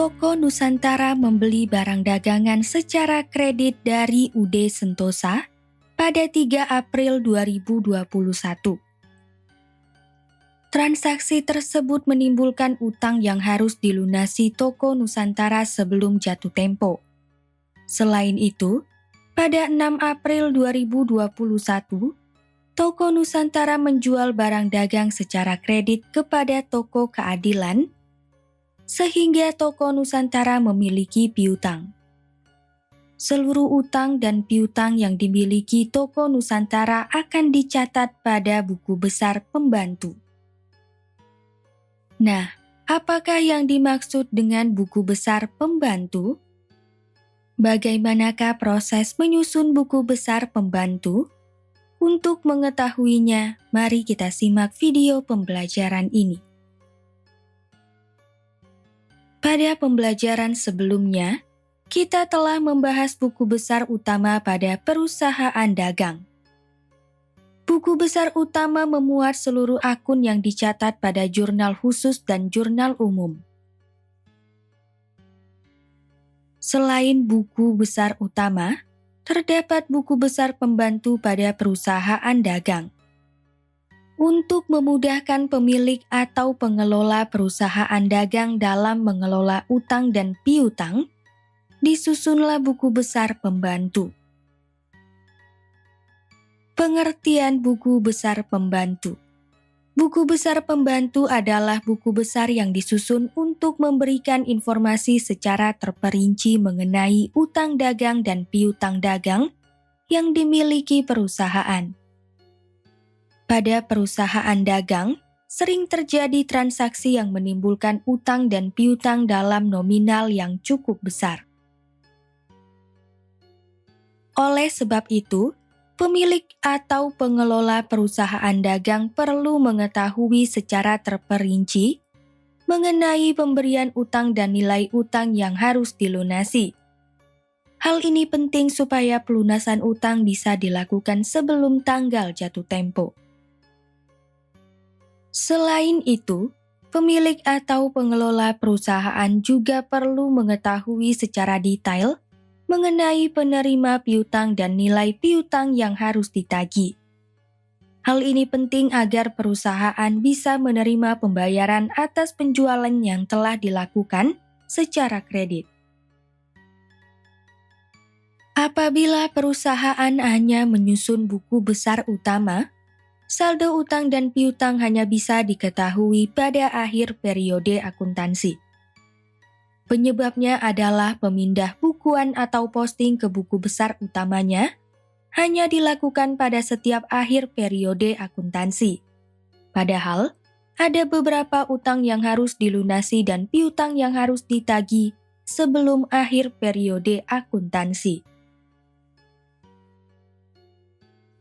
Toko Nusantara membeli barang dagangan secara kredit dari UD Sentosa pada 3 April 2021. Transaksi tersebut menimbulkan utang yang harus dilunasi Toko Nusantara sebelum jatuh tempo. Selain itu, pada 6 April 2021, Toko Nusantara menjual barang dagang secara kredit kepada Toko Keadilan, sehingga Toko Nusantara memiliki piutang. Seluruh utang dan piutang yang dimiliki Toko Nusantara akan dicatat pada buku besar pembantu. Nah, apakah yang dimaksud dengan buku besar pembantu? Bagaimanakah proses menyusun buku besar pembantu? Untuk mengetahuinya, mari kita simak video pembelajaran ini. Pada pembelajaran sebelumnya, kita telah membahas buku besar utama pada perusahaan dagang. Buku besar utama memuat seluruh akun yang dicatat pada jurnal khusus dan jurnal umum. Selain buku besar utama, terdapat buku besar pembantu pada perusahaan dagang. Untuk memudahkan pemilik atau pengelola perusahaan dagang dalam mengelola utang dan piutang, disusunlah buku besar pembantu. Pengertian buku besar pembantu. Buku besar pembantu adalah buku besar yang disusun untuk memberikan informasi secara terperinci mengenai utang dagang dan piutang dagang yang dimiliki perusahaan. Pada perusahaan dagang, sering terjadi transaksi yang menimbulkan utang dan piutang dalam nominal yang cukup besar. Oleh sebab itu, pemilik atau pengelola perusahaan dagang perlu mengetahui secara terperinci mengenai pemberian utang dan nilai utang yang harus dilunasi. Hal ini penting supaya pelunasan utang bisa dilakukan sebelum tanggal jatuh tempo. Selain itu, pemilik atau pengelola perusahaan juga perlu mengetahui secara detail mengenai penerima piutang dan nilai piutang yang harus ditagih. Hal ini penting agar perusahaan bisa menerima pembayaran atas penjualan yang telah dilakukan secara kredit. Apabila perusahaan hanya menyusun buku besar utama, saldo utang dan piutang hanya bisa diketahui pada akhir periode akuntansi. Penyebabnya adalah pemindah bukuan atau posting ke buku besar utamanya hanya dilakukan pada setiap akhir periode akuntansi. Padahal, ada beberapa utang yang harus dilunasi dan piutang yang harus ditagih sebelum akhir periode akuntansi.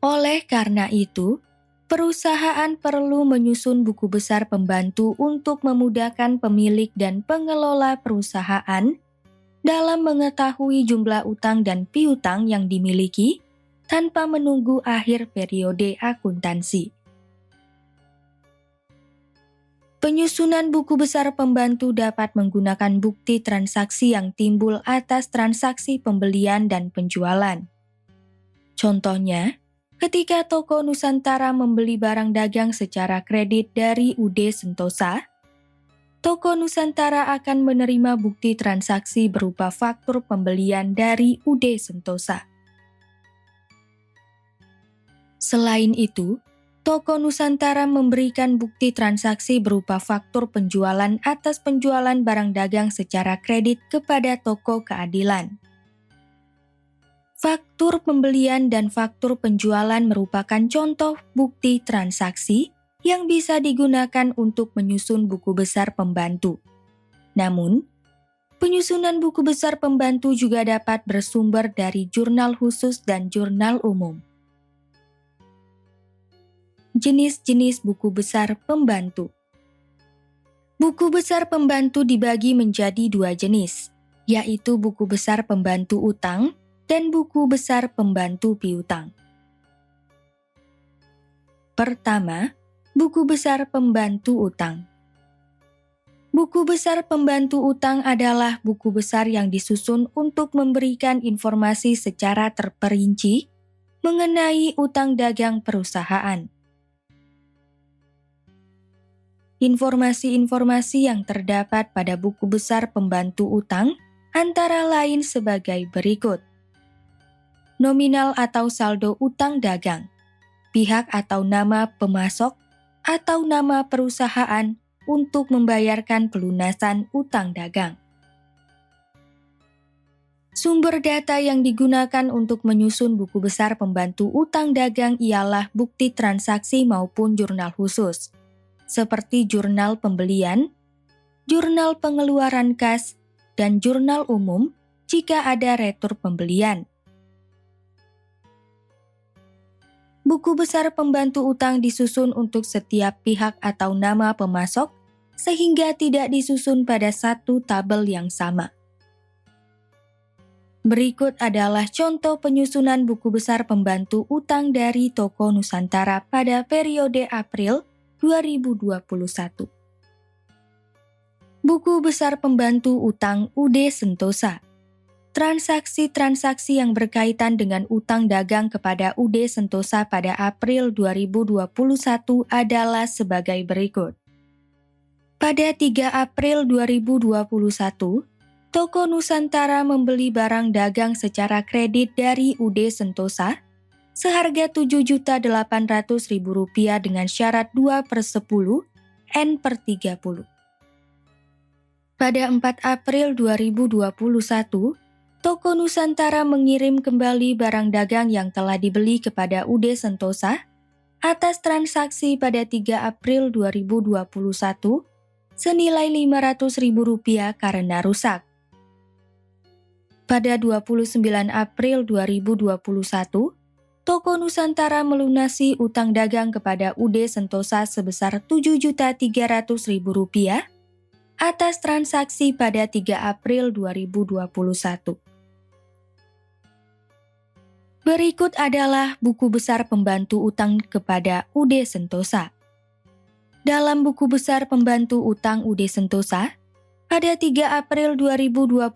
Oleh karena itu, perusahaan perlu menyusun buku besar pembantu untuk memudahkan pemilik dan pengelola perusahaan dalam mengetahui jumlah utang dan piutang yang dimiliki tanpa menunggu akhir periode akuntansi. Penyusunan buku besar pembantu dapat menggunakan bukti transaksi yang timbul atas transaksi pembelian dan penjualan. Contohnya, ketika Toko Nusantara membeli barang dagang secara kredit dari UD Sentosa, Toko Nusantara akan menerima bukti transaksi berupa faktur pembelian dari UD Sentosa. Selain itu, Toko Nusantara memberikan bukti transaksi berupa faktur penjualan atas penjualan barang dagang secara kredit kepada Toko Keadilan. Faktur pembelian dan faktur penjualan merupakan contoh bukti transaksi yang bisa digunakan untuk menyusun buku besar pembantu. Namun, penyusunan buku besar pembantu juga dapat bersumber dari jurnal khusus dan jurnal umum. Jenis-jenis buku besar pembantu. Buku besar pembantu dibagi menjadi 2 jenis, yaitu buku besar pembantu utang dan buku besar pembantu piutang. Pertama, buku besar pembantu utang. Buku besar pembantu utang adalah buku besar yang disusun untuk memberikan informasi secara terperinci mengenai utang dagang perusahaan. Informasi-informasi yang terdapat pada buku besar pembantu utang antara lain sebagai berikut. Nominal atau saldo utang dagang, pihak atau nama pemasok atau nama perusahaan untuk membayarkan pelunasan utang dagang. Sumber data yang digunakan untuk menyusun buku besar pembantu utang dagang ialah bukti transaksi maupun jurnal khusus, seperti jurnal pembelian, jurnal pengeluaran kas, dan jurnal umum jika ada retur pembelian. Buku besar pembantu utang disusun untuk setiap pihak atau nama pemasok, sehingga tidak disusun pada satu tabel yang sama. Berikut adalah contoh penyusunan buku besar pembantu utang dari Toko Nusantara pada periode April 2021. Buku besar pembantu utang UD Sentosa. Transaksi-transaksi yang berkaitan dengan utang dagang kepada UD Sentosa pada April 2021 adalah sebagai berikut. Pada 3 April 2021, Toko Nusantara membeli barang dagang secara kredit dari UD Sentosa seharga Rp7.800.000 dengan syarat 2/10 N/30. Pada 4 April 2021, Toko Nusantara mengirim kembali barang dagang yang telah dibeli kepada UD Sentosa atas transaksi pada 3 April 2021 senilai Rp500.000 karena rusak. Pada 29 April 2021, Toko Nusantara melunasi utang dagang kepada UD Sentosa sebesar Rp7.300.000 atas transaksi pada 3 April 2021. Berikut adalah buku besar pembantu utang kepada UD Sentosa. Dalam buku besar pembantu utang UD Sentosa, pada 3 April 2021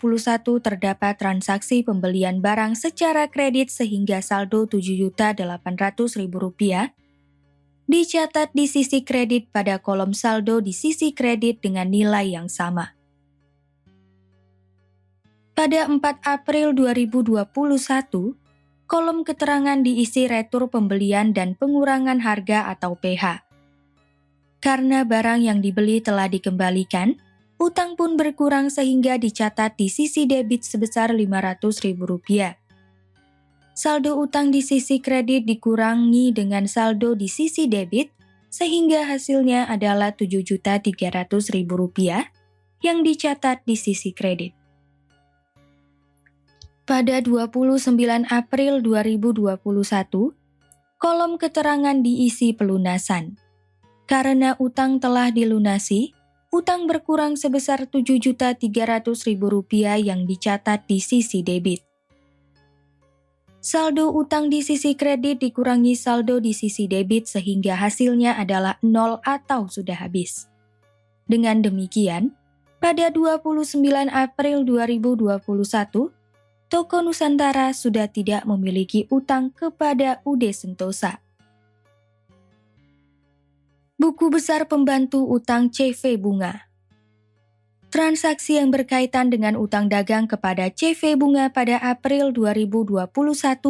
terdapat transaksi pembelian barang secara kredit sehingga saldo Rp7.800.000 dicatat di sisi kredit pada kolom saldo di sisi kredit dengan nilai yang sama. Pada 4 April 2021, kolom keterangan diisi retur pembelian dan pengurangan harga atau PH. Karena barang yang dibeli telah dikembalikan, utang pun berkurang sehingga dicatat di sisi debit sebesar Rp500.000. Saldo utang di sisi kredit dikurangi dengan saldo di sisi debit, sehingga hasilnya adalah Rp7.300.000 yang dicatat di sisi kredit. Pada 29 April 2021, kolom keterangan diisi pelunasan. Karena utang telah dilunasi, utang berkurang sebesar Rp7.300.000 yang dicatat di sisi debit. Saldo utang di sisi kredit dikurangi saldo di sisi debit sehingga hasilnya adalah 0 atau sudah habis. Dengan demikian, pada 29 April 2021, Toko Nusantara sudah tidak memiliki utang kepada UD Sentosa. Buku besar pembantu utang CV Bunga. Transaksi yang berkaitan dengan utang dagang kepada CV Bunga pada April 2021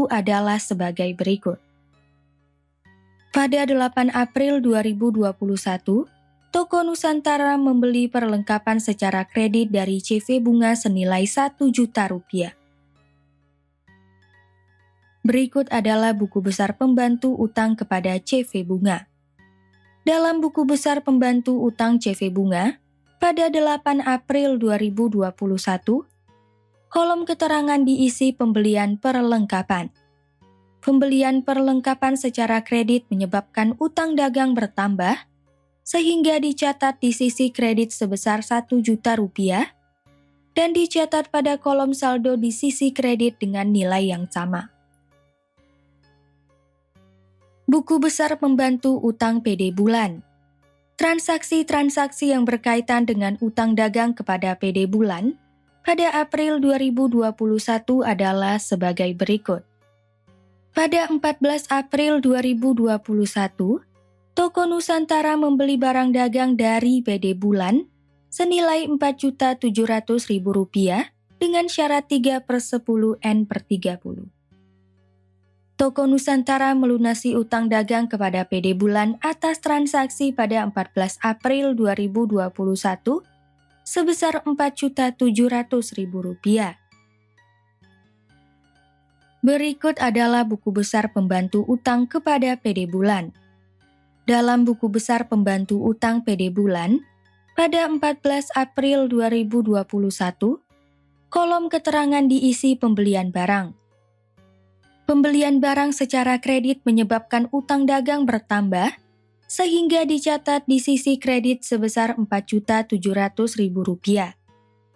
adalah sebagai berikut. Pada 8 April 2021, Toko Nusantara membeli perlengkapan secara kredit dari CV Bunga senilai Rp1.000.000. Berikut adalah buku besar pembantu utang kepada CV Bunga. Dalam buku besar pembantu utang CV Bunga, pada 8 April 2021, kolom keterangan diisi pembelian perlengkapan. Pembelian perlengkapan secara kredit menyebabkan utang dagang bertambah, sehingga dicatat di sisi kredit sebesar Rp1.000.000 dan dicatat pada kolom saldo di sisi kredit dengan nilai yang sama. Buku besar pembantu utang PD bulan. Transaksi-transaksi yang berkaitan dengan utang dagang kepada PD Bulan pada April 2021 adalah sebagai berikut. Pada 14 April 2021, Toko Nusantara membeli barang dagang dari PD Bulan senilai Rp4.700.000 dengan syarat 3/10 N/30. Toko Nusantara melunasi utang dagang kepada PD Bulan atas transaksi pada 14 April 2021 sebesar Rp4.700.000. Berikut adalah buku besar pembantu utang kepada PD Bulan. Dalam buku besar pembantu utang PD Bulan, pada 14 April 2021, kolom keterangan diisi pembelian barang. Pembelian barang secara kredit menyebabkan utang dagang bertambah, sehingga dicatat di sisi kredit sebesar Rp4.700.000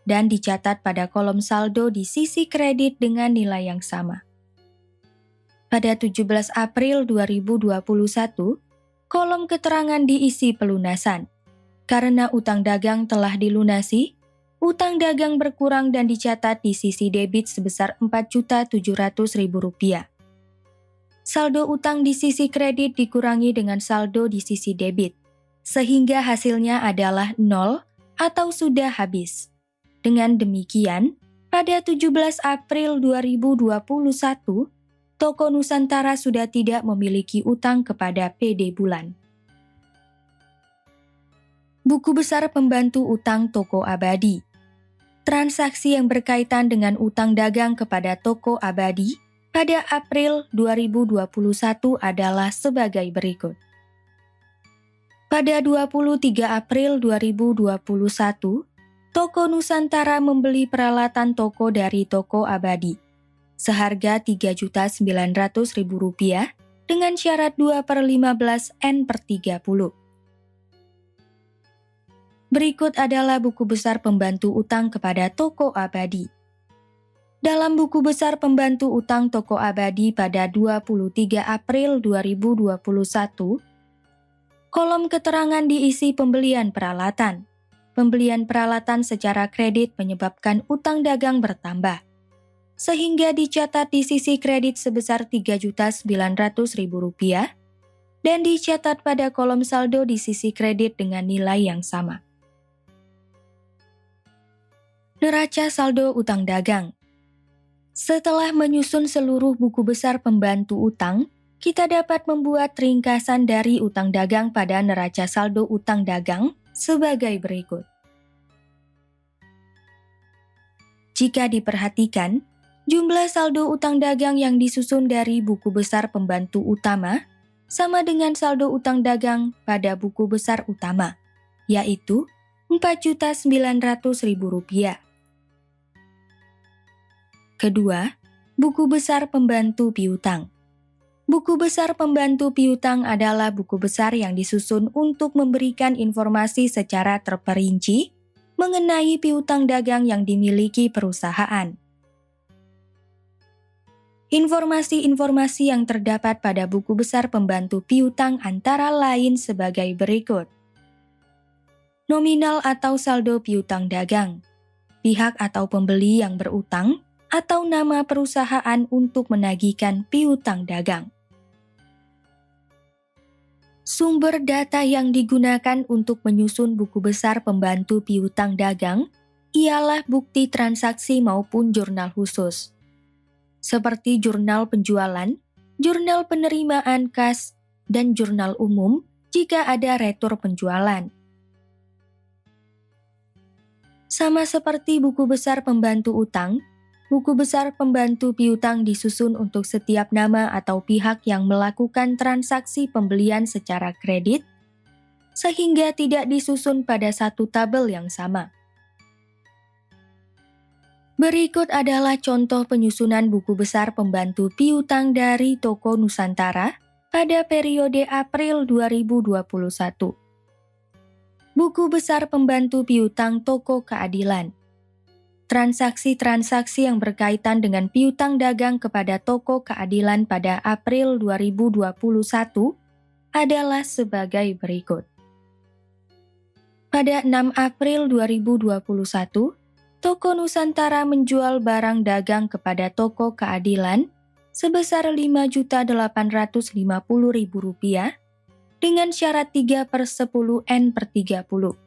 dan dicatat pada kolom saldo di sisi kredit dengan nilai yang sama. Pada 17 April 2021, kolom keterangan diisi pelunasan. Karena utang dagang telah dilunasi, utang dagang berkurang dan dicatat di sisi debit sebesar Rp4.700.000. Saldo utang di sisi kredit dikurangi dengan saldo di sisi debit, sehingga hasilnya adalah 0 atau sudah habis. Dengan demikian, pada 17 April 2021, Toko Nusantara sudah tidak memiliki utang kepada PD Bulan. Buku besar pembantu utang Toko Abadi. Transaksi yang berkaitan dengan utang dagang kepada Toko Abadi pada April 2021 adalah sebagai berikut. Pada 23 April 2021, Toko Nusantara membeli peralatan toko dari Toko Abadi seharga Rp3.900.000 dengan syarat 2/15 N/30. Berikut adalah buku besar pembantu utang kepada Toko Abadi. Dalam buku besar pembantu utang Toko Abadi pada 23 April 2021, kolom keterangan diisi pembelian peralatan. Pembelian peralatan secara kredit menyebabkan utang dagang bertambah, sehingga dicatat di sisi kredit sebesar Rp3.900.000 dan dicatat pada kolom saldo di sisi kredit dengan nilai yang sama. Neraca saldo utang dagang. Setelah menyusun seluruh buku besar pembantu utang, kita dapat membuat ringkasan dari utang dagang pada neraca saldo utang dagang sebagai berikut. Jika diperhatikan, jumlah saldo utang dagang yang disusun dari buku besar pembantu utama sama dengan saldo utang dagang pada buku besar utama, yaitu Rp4.900.000. Kedua, buku besar pembantu piutang. Buku besar pembantu piutang adalah buku besar yang disusun untuk memberikan informasi secara terperinci mengenai piutang dagang yang dimiliki perusahaan. Informasi-informasi yang terdapat pada buku besar pembantu piutang antara lain sebagai berikut. Nominal atau saldo piutang dagang, pihak atau pembeli yang berutang, atau nama perusahaan untuk menagihkan piutang dagang. Sumber data yang digunakan untuk menyusun buku besar pembantu piutang dagang ialah bukti transaksi maupun jurnal khusus, seperti jurnal penjualan, jurnal penerimaan kas, dan jurnal umum jika ada retur penjualan. Sama seperti buku besar pembantu utang, buku besar pembantu piutang disusun untuk setiap nama atau pihak yang melakukan transaksi pembelian secara kredit, sehingga tidak disusun pada satu tabel yang sama. Berikut adalah contoh penyusunan buku besar pembantu piutang dari Toko Nusantara pada periode April 2021. Buku besar pembantu piutang Toko Keadilan. Transaksi-transaksi yang berkaitan dengan piutang dagang kepada Toko Keadilan pada April 2021 adalah sebagai berikut. Pada 6 April 2021, Toko Nusantara menjual barang dagang kepada Toko Keadilan sebesar Rp5.850.000 dengan syarat 3/10 N/30.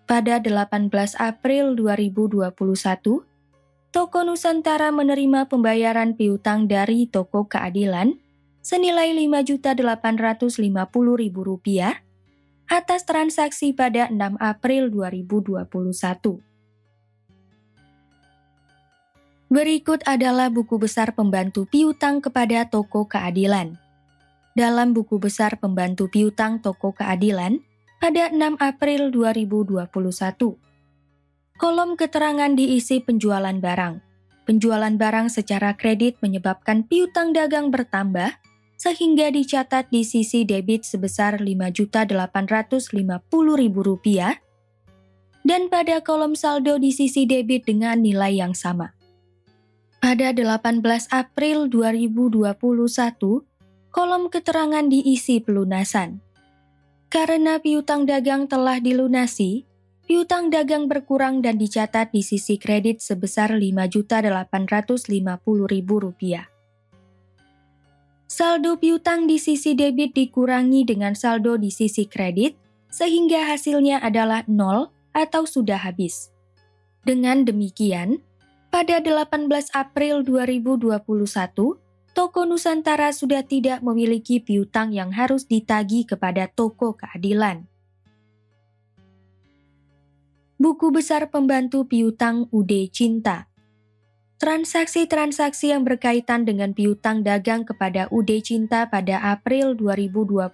Pada 18 April 2021, Toko Nusantara menerima pembayaran piutang dari Toko Keadilan senilai Rp5.850.000 atas transaksi pada 6 April 2021. Berikut adalah buku besar pembantu piutang kepada Toko Keadilan. Dalam buku besar pembantu piutang Toko Keadilan pada 6 April 2021, kolom keterangan diisi penjualan barang. Penjualan barang secara kredit menyebabkan piutang dagang bertambah sehingga dicatat di sisi debit sebesar Rp5.850.000 dan pada kolom saldo di sisi debit dengan nilai yang sama. Pada 18 April 2021, kolom keterangan diisi pelunasan. Karena piutang dagang telah dilunasi, piutang dagang berkurang dan dicatat di sisi kredit sebesar Rp5.850.000. Saldo piutang di sisi debit dikurangi dengan saldo di sisi kredit, sehingga hasilnya adalah 0 atau sudah habis. Dengan demikian, pada 18 April 2021, Toko Nusantara sudah tidak memiliki piutang yang harus ditagih kepada Toko Keadilan. Buku besar pembantu piutang UD Cinta. Transaksi-transaksi yang berkaitan dengan piutang dagang kepada UD Cinta pada April 2021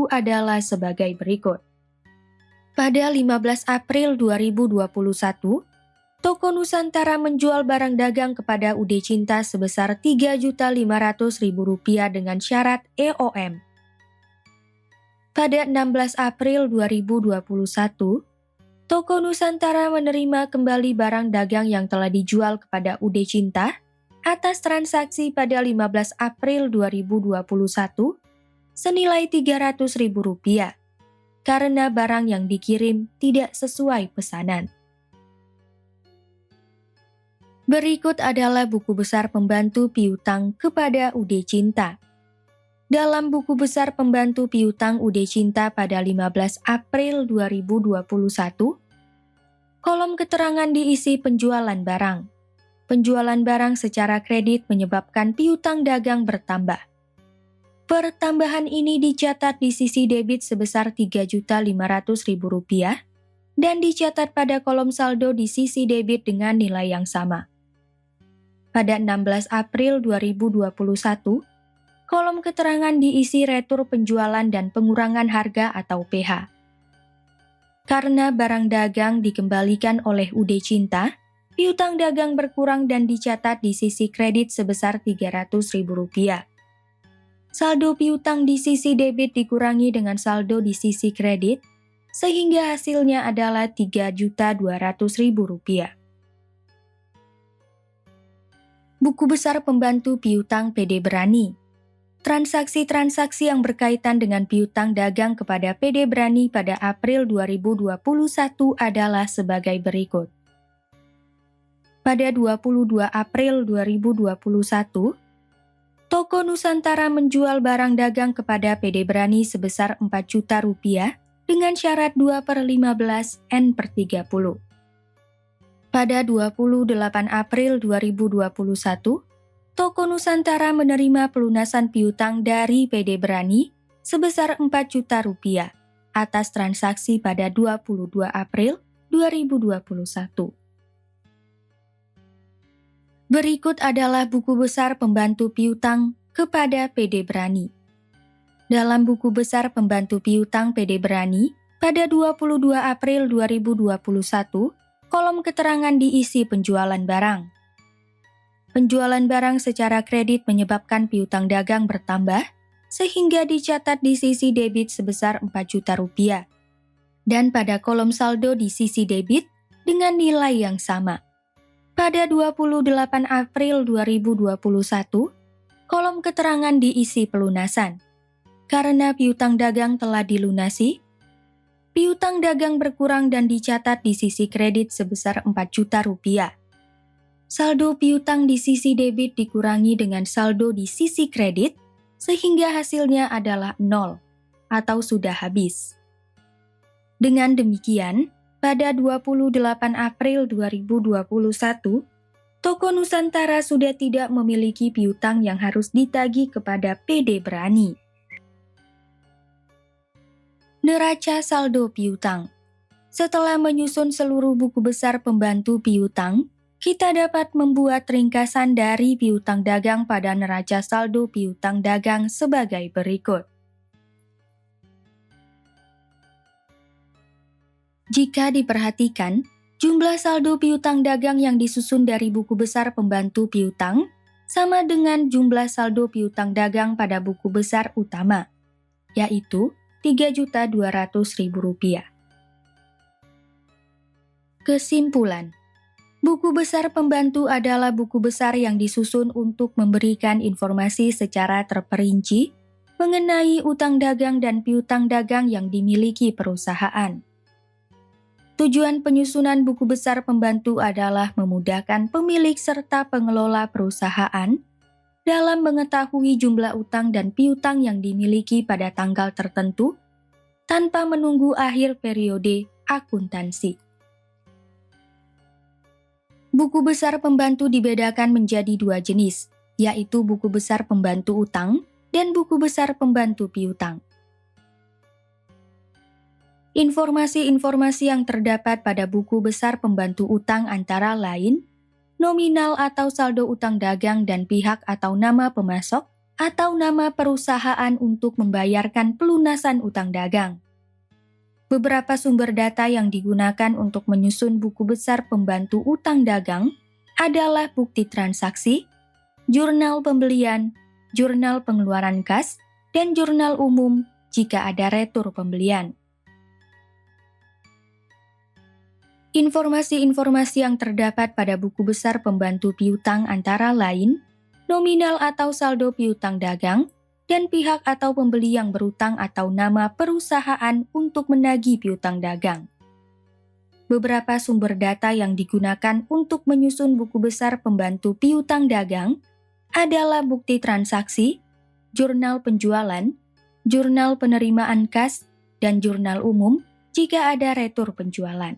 adalah sebagai berikut. Pada 15 April 2021, Toko Nusantara menjual barang dagang kepada UD Cinta sebesar Rp3.500.000 dengan syarat EOM. Pada 16 April 2021, Toko Nusantara menerima kembali barang dagang yang telah dijual kepada UD Cinta atas transaksi pada 15 April 2021 senilai Rp300.000 karena barang yang dikirim tidak sesuai pesanan. Berikut adalah buku besar pembantu piutang kepada UD Cinta. Dalam buku besar pembantu piutang UD Cinta pada 15 April 2021, kolom keterangan diisi penjualan barang. Penjualan barang secara kredit menyebabkan piutang dagang bertambah. Pertambahan ini dicatat di sisi debit sebesar Rp3.500.000 dan dicatat pada kolom saldo di sisi debit dengan nilai yang sama. Pada 16 April 2021, kolom keterangan diisi retur penjualan dan pengurangan harga atau PH. Karena barang dagang dikembalikan oleh UD Cinta, piutang dagang berkurang dan dicatat di sisi kredit sebesar Rp300.000. Saldo piutang di sisi debit dikurangi dengan saldo di sisi kredit, sehingga hasilnya adalah Rp3.200.000. Buku besar pembantu piutang PD Berani. Transaksi-transaksi yang berkaitan dengan piutang dagang kepada PD Berani pada April 2021 adalah sebagai berikut. Pada 22 April 2021, Toko Nusantara menjual barang dagang kepada PD Berani sebesar Rp4 juta dengan syarat 2/15 N/30. Pada 28 April 2021, Toko Nusantara menerima pelunasan piutang dari PD Berani sebesar Rp4 juta atas transaksi pada 22 April 2021. Berikut adalah buku besar pembantu piutang kepada PD Berani. Dalam buku besar pembantu piutang PD Berani pada 22 April 2021, kolom keterangan diisi penjualan barang. Penjualan barang secara kredit menyebabkan piutang dagang bertambah, sehingga dicatat di sisi debit sebesar Rp4 juta dan pada kolom saldo di sisi debit dengan nilai yang sama. Pada 28 April 2021, kolom keterangan diisi pelunasan. Karena piutang dagang telah dilunasi, Piutang dagang berkurang dan dicatat di sisi kredit sebesar 4 juta rupiah. Saldo piutang di sisi debit dikurangi dengan saldo di sisi kredit, sehingga hasilnya adalah 0 atau sudah habis. Dengan demikian, pada 28 April 2021, Toko Nusantara sudah tidak memiliki piutang yang harus ditagih kepada PD Berani. Neraca saldo piutang. Setelah menyusun seluruh buku besar pembantu piutang, kita dapat membuat ringkasan dari piutang dagang pada neraca saldo piutang dagang sebagai berikut. Jika diperhatikan, jumlah saldo piutang dagang yang disusun dari buku besar pembantu piutang sama dengan jumlah saldo piutang dagang pada buku besar utama, yaitu Rp3.200.000. Kesimpulan, buku besar pembantu adalah buku besar yang disusun untuk memberikan informasi secara terperinci mengenai utang dagang dan piutang dagang yang dimiliki perusahaan. Tujuan penyusunan buku besar pembantu adalah memudahkan pemilik serta pengelola perusahaan dalam mengetahui jumlah utang dan piutang yang dimiliki pada tanggal tertentu tanpa menunggu akhir periode akuntansi. Buku besar pembantu dibedakan menjadi 2 jenis, yaitu buku besar pembantu utang dan buku besar pembantu piutang. Informasi-informasi yang terdapat pada buku besar pembantu utang antara lain nominal atau saldo utang dagang dan pihak atau nama pemasok atau nama perusahaan untuk membayarkan pelunasan utang dagang. Beberapa sumber data yang digunakan untuk menyusun buku besar pembantu utang dagang adalah bukti transaksi, jurnal pembelian, jurnal pengeluaran kas, dan jurnal umum jika ada retur pembelian. Informasi-informasi yang terdapat pada buku besar pembantu piutang antara lain nominal atau saldo piutang dagang, dan pihak atau pembeli yang berutang atau nama perusahaan untuk menagih piutang dagang. Beberapa sumber data yang digunakan untuk menyusun buku besar pembantu piutang dagang adalah bukti transaksi, jurnal penjualan, jurnal penerimaan kas, dan jurnal umum jika ada retur penjualan.